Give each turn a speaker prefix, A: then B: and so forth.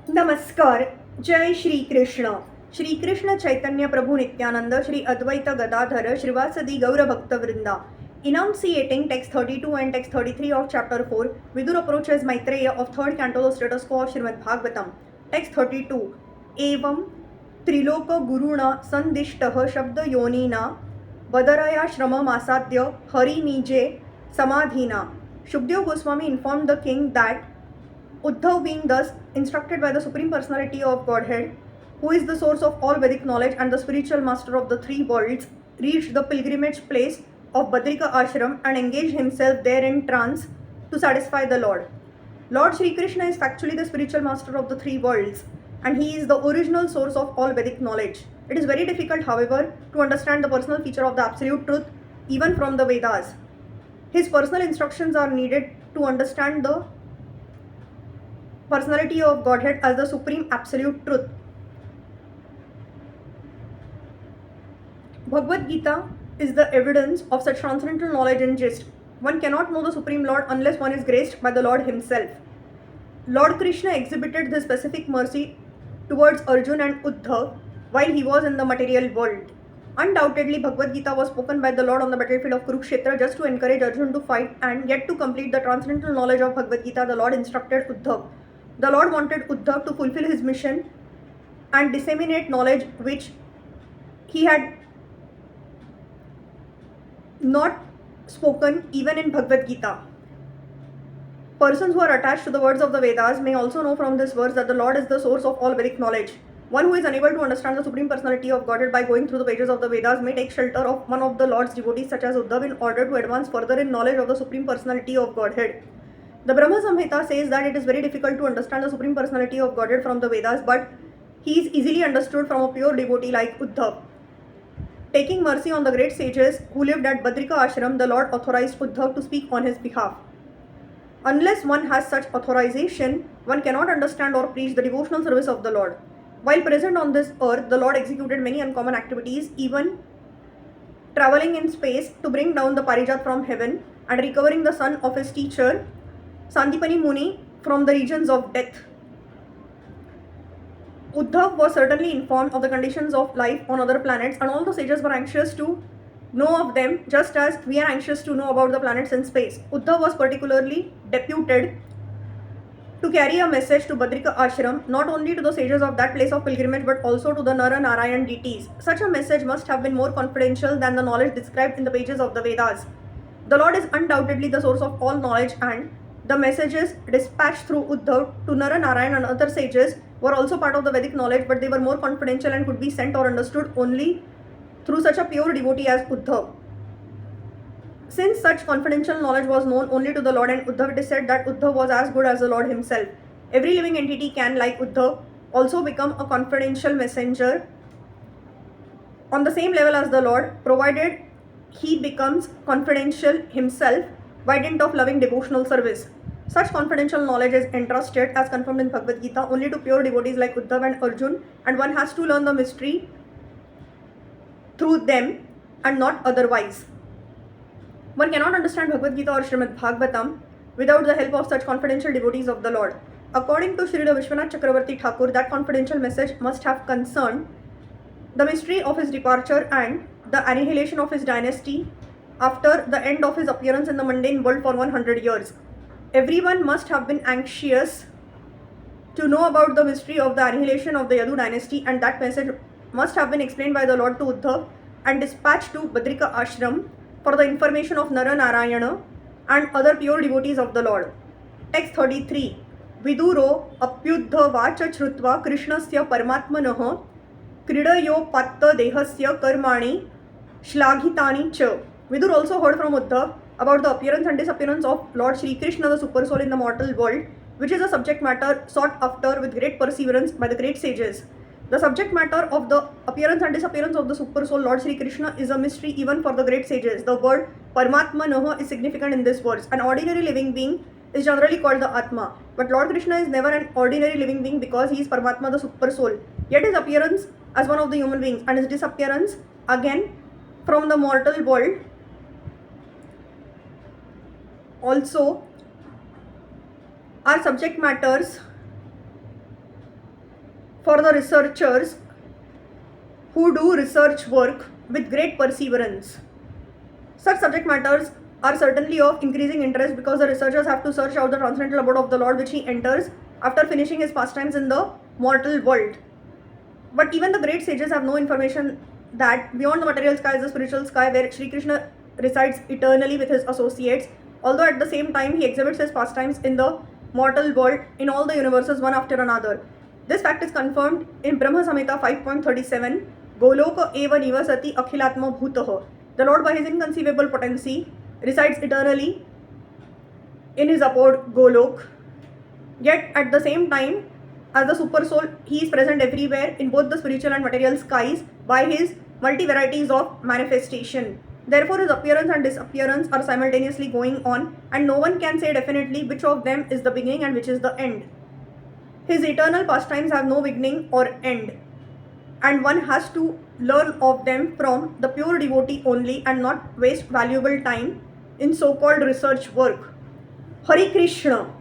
A: नमस्कार. जय श्री कृष्ण. श्री कृष्ण चैतन्य प्रभु नित्यानंद, श्री अद्वैत गदाधर, श्रीवासदि गौर भक्तवृंदा. Enunciating text 32 and text 33 of chapter 4, Vidur approaches Maitreya of third canto of status quo of Srimad Bhagavatam. Text 32. एवं त्रिलोक गुरुणा संदिष्टः शब्द योनिना वदरया श्रममासाद्य हरिमीजे समाधीना. Shukdev Goswami informed the king that Uddhav, being thus instructed by the Supreme Personality of Godhead, who is the source of all Vedic knowledge and the spiritual master of the three worlds, reached the pilgrimage place of Badrika Ashram and engaged himself there in trance to satisfy the Lord. Lord Sri Krishna is factually the spiritual master of the three worlds, and he is the original source of all Vedic knowledge. It is very difficult, however, to understand the personal feature of the absolute truth even from the Vedas. His personal instructions are needed to understand the personality of Godhead as the supreme absolute truth. Bhagavad Gita is the evidence of such transcendental knowledge and gist. One cannot know the Supreme Lord unless one is graced by the Lord Himself. Lord Krishna exhibited this specific mercy towards Arjuna and Uddhav while he was in the material world. Undoubtedly, Bhagavad Gita was spoken by the Lord on the battlefield of Kurukshetra just to encourage Arjuna to fight, and yet to complete the transcendental knowledge of Bhagavad Gita, the Lord instructed Uddhav. The Lord wanted Uddhav to fulfill his mission and disseminate knowledge which he had not spoken even in Bhagavad Gita. Persons who are attached to the words of the Vedas may also know from this verse that the Lord is the source of all Vedic knowledge. One who is unable to understand the Supreme Personality of Godhead by going through the pages of the Vedas may take shelter of one of the Lord's devotees such as Uddhav in order to advance further in knowledge of the Supreme Personality of Godhead. The Brahma Samhita says that it is very difficult to understand the Supreme Personality of Godhead from the Vedas, but he is easily understood from a pure devotee like Uddhav. Taking mercy on the great sages who lived at Badrika Ashram, the Lord authorized Uddhav to speak on his behalf. Unless one has such authorization, one cannot understand or preach the devotional service of the Lord. While present on this earth, the Lord executed many uncommon activities, even traveling in space to bring down the Parijat from heaven and recovering the son of his teacher, Sandipani Muni, from the regions of death. Uddhav was certainly informed of the conditions of life on other planets, and all the sages were anxious to know of them, just as we are anxious to know about the planets in space. Uddhav was particularly deputed to carry a message to Badrika Ashram, not only to the sages of that place of pilgrimage but also to the Nara Narayan deities. Such a message must have been more confidential than the knowledge described in the pages of the Vedas. The Lord is undoubtedly the source of all knowledge, and the messages dispatched through Uddhav to Nara Narayan and other sages were also part of the Vedic knowledge, but they were more confidential and could be sent or understood only through such a pure devotee as Uddhav. Since such confidential knowledge was known only to the Lord and Uddhav, it is said that Uddhav was as good as the Lord himself. Every living entity can, like Uddhav, also become a confidential messenger on the same level as the Lord, provided he becomes confidential himself by dint of loving devotional service. Such confidential knowledge is entrusted, as confirmed in Bhagavad Gita, only to pure devotees like Uddhav and Arjun, and one has to learn the mystery through them and not otherwise. One cannot understand Bhagavad Gita or Srimad Bhagavatam without the help of such confidential devotees of the Lord. According to Srila Vishwanath Chakravarti Thakur, that confidential message must have concerned the mystery of his departure and the annihilation of his dynasty after the end of his appearance in the mundane world for 100 years. Everyone must have been anxious to know about the mystery of the annihilation of the Yadu dynasty, and that message must have been explained by the Lord to Uddhav and dispatched to Badrika Ashram for the information of Nara Narayana and other pure devotees of the Lord. Text 33. Viduro apyuddha vacha shrutva krishnasya paramatmanah kridayo patta dehasya karmani shlaghitani cha. Vidur also heard from Uddhav about the appearance and disappearance of Lord Sri Krishna, the super soul in the mortal world, which is a subject matter sought after with great perseverance by the great sages. The subject matter of the appearance and disappearance of the super soul Lord Sri Krishna is a mystery even for the great sages. The word Paramatmanaha is significant in this verse. An ordinary living being is generally called the Atma, but Lord Krishna is never an ordinary living being because he is Paramatma, the super soul. Yet his appearance as one of the human beings and his disappearance again from the mortal world also are subject matters for the researchers who do research work with great perseverance. Such subject matters are certainly of increasing interest because the researchers have to search out the transcendental abode of the Lord which he enters after finishing his pastimes in the mortal world. But even the great sages have no information that beyond the material sky is the spiritual sky where Sri Krishna resides eternally with his associates, although at the same time he exhibits his pastimes in the mortal world in all the universes one after another. This fact is confirmed in Brahma Samhita 5.37, Goloka eva nivasati akhilatma bhutah. The Lord by his inconceivable potency resides eternally in his abode Golok, yet at the same time as the super soul he is present everywhere in both the spiritual and material skies by his multi varieties of manifestation. Therefore his appearance and disappearance are simultaneously going on and no one can say definitely which of them is the beginning and which is the end. His eternal pastimes have no beginning or end, and one has to learn of them from the pure devotee only and not waste valuable time in so-called research work. Hari Krishna.